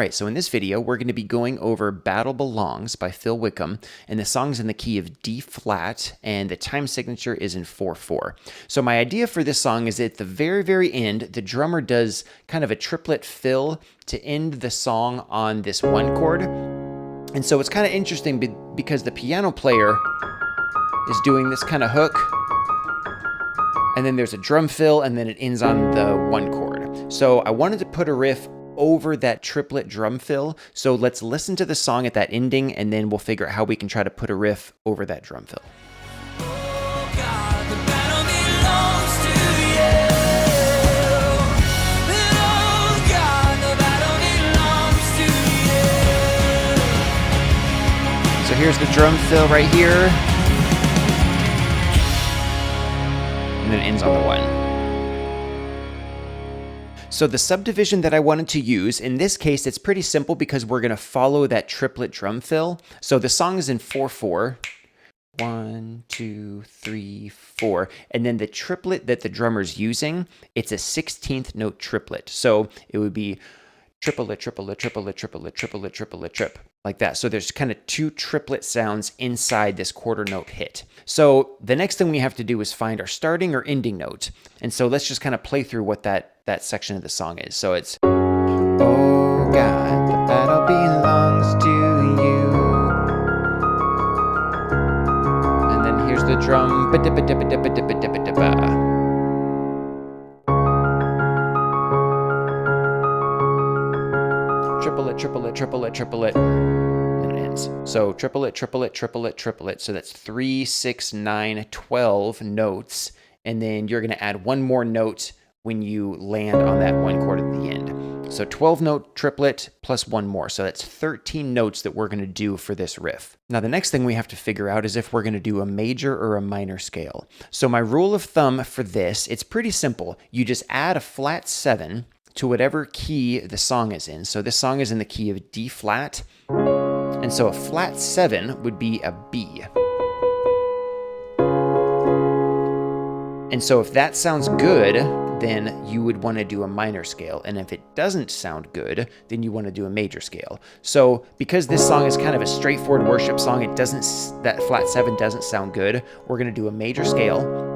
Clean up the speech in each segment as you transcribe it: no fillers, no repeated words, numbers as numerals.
Alright, so in this video, we're going to be going over Battle Belongs by Phil Wickham, and the song's in the key of D flat, and the time signature is in 4/4. So my idea for this song is at the very, very end, the drummer does kind of a triplet fill to end the song on this one chord. And so it's kind of interesting because the piano player is doing this kind of hook, and then there's a drum fill, and then it ends on the one chord. So I wanted to put a riff over that triplet drum fill. So let's listen to the song at that ending, and then we'll figure out how we can try to put a riff over that drum fill. So here's the drum fill right here, and then it ends on the one. So the subdivision that I wanted to use, in this case, it's pretty simple because we're going to follow that triplet drum fill. So the song is in 4/4. 1, 2, 3, 4. And then the triplet that the drummer's using, it's a 16th note triplet. So it would be triplet, triplet, triplet, triplet, triplet, triplet, trip, like that. So there's kind of two triplet sounds inside this quarter note hit. So the next thing we have to do is find our starting or ending note. And so let's just kind of play through what that section of the song is. So it's, oh God, the battle belongs to you. And then here's the drum. Triplet, triplet, triplet, triplet, and it ends. So triplet, triplet, triplet, triplet. So that's 3, 6, 9, 12 notes. And then you're going to add one more note when you land on that one chord at the end. So 12 note triplet plus one more. So that's 13 notes that we're going to do for this riff. Now the next thing we have to figure out is if we're going to do a major or a minor scale. So my rule of thumb for this, it's pretty simple. You just add a flat 7 to whatever key the song is in. So this song is in the key of D flat. And so a flat 7 would be a B. And so if that sounds good, then you would want to do a minor scale. And if it doesn't sound good, then you want to do a major scale. So because this song is kind of a straightforward worship song, that flat 7 doesn't sound good, we're going to do a major scale.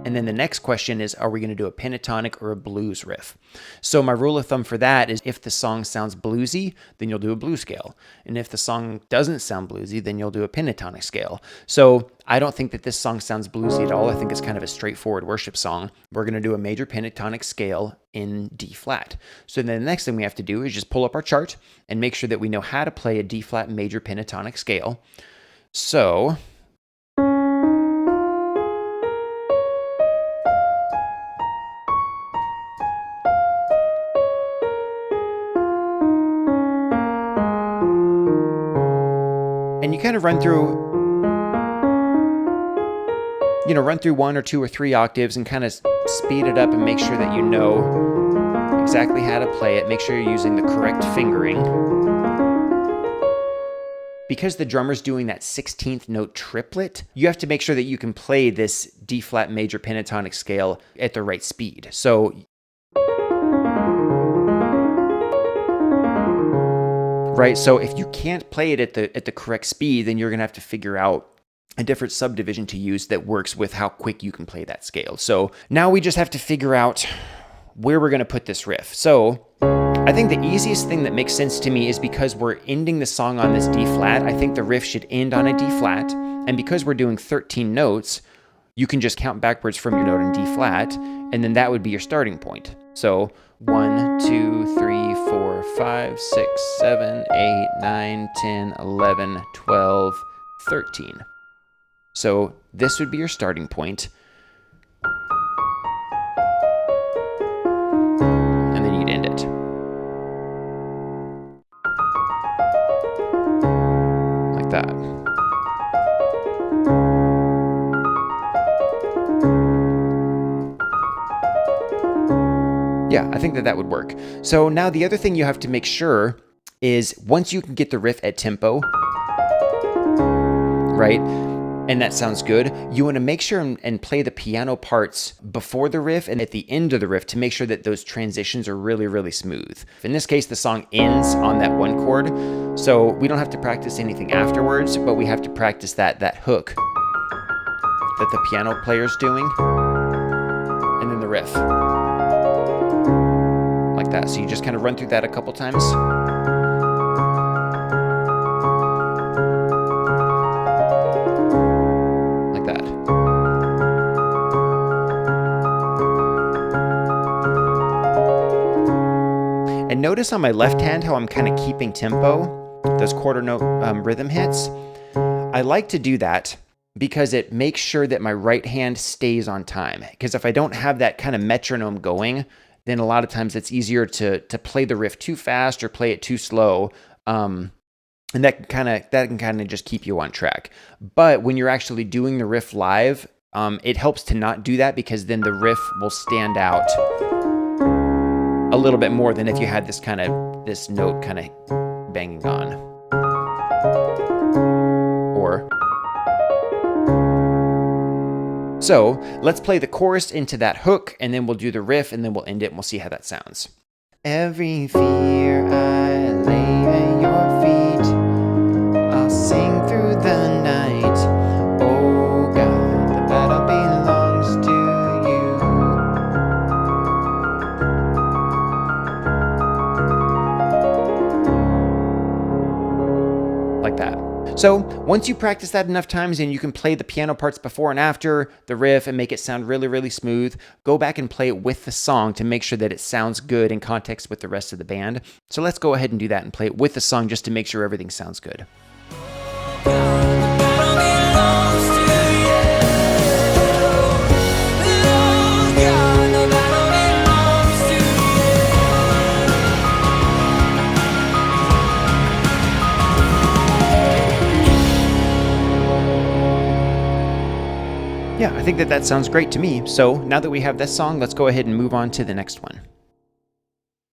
And then the next question is, are we going to do a pentatonic or a blues riff? So my rule of thumb for that is if the song sounds bluesy, then you'll do a blues scale. And if the song doesn't sound bluesy, then you'll do a pentatonic scale. So I don't think that this song sounds bluesy at all. I think it's kind of a straightforward worship song. We're going to do a major pentatonic scale in D flat. So then the next thing we have to do is just pull up our chart and make sure that we know how to play a D flat major pentatonic scale. So and you kind of run through one or two or three octaves and kind of speed it up and make sure that you know exactly how to play it. Make sure you're using the correct fingering. Because the drummer's doing that 16th note triplet, you have to make sure that you can play this D flat major pentatonic scale at the right speed. So right, so if you can't play it at the correct speed, then you're going to have to figure out a different subdivision to use that works with how quick you can play that scale. So now we just have to figure out where we're going to put this riff. So I think the easiest thing that makes sense to me is because we're ending the song on this D flat, I think the riff should end on a D flat. And because we're doing 13 notes, you can just count backwards from your note in D flat, and then that would be your starting point. So 1, 2, 3, 4, 5, 6, 7, 8, 9, 10, 11, 12, 13. So this would be your starting point. And then you'd end it. Like that. Yeah, I think that would work. So now the other thing you have to make sure is once you can get the riff at tempo, right? and that sounds good, you want to make sure and play the piano parts before the riff and at the end of the riff to make sure that those transitions are really, really smooth. In this case, the song ends on that one chord, so we don't have to practice anything afterwards, but we have to practice that hook that the piano player's doing, and then the riff. Like that. So you just kind of run through that a couple times. And notice on my left hand how I'm kind of keeping tempo, those quarter note rhythm hits. I like to do that because it makes sure that my right hand stays on time. Because if I don't have that kind of metronome going, then a lot of times it's easier to play the riff too fast or play it too slow. And that can kind of just keep you on track. But when you're actually doing the riff live, it helps to not do that, because then the riff will stand out a little bit more than if you had this note kind of banging on. So let's play the chorus into that hook, and then we'll do the riff, and then we'll end it, and we'll see how that sounds. Every fear I lay at your feet, I'll sing through the night. Oh God, the battle belongs to you. Like that. So once you practice that enough times and you can play the piano parts before and after the riff and make it sound really, really smooth, go back and play it with the song to make sure that it sounds good in context with the rest of the band. So let's go ahead and do that and play it with the song just to make sure everything sounds good. Yeah, I think that sounds great to me. So now that we have this song, let's go ahead and move on to the next one.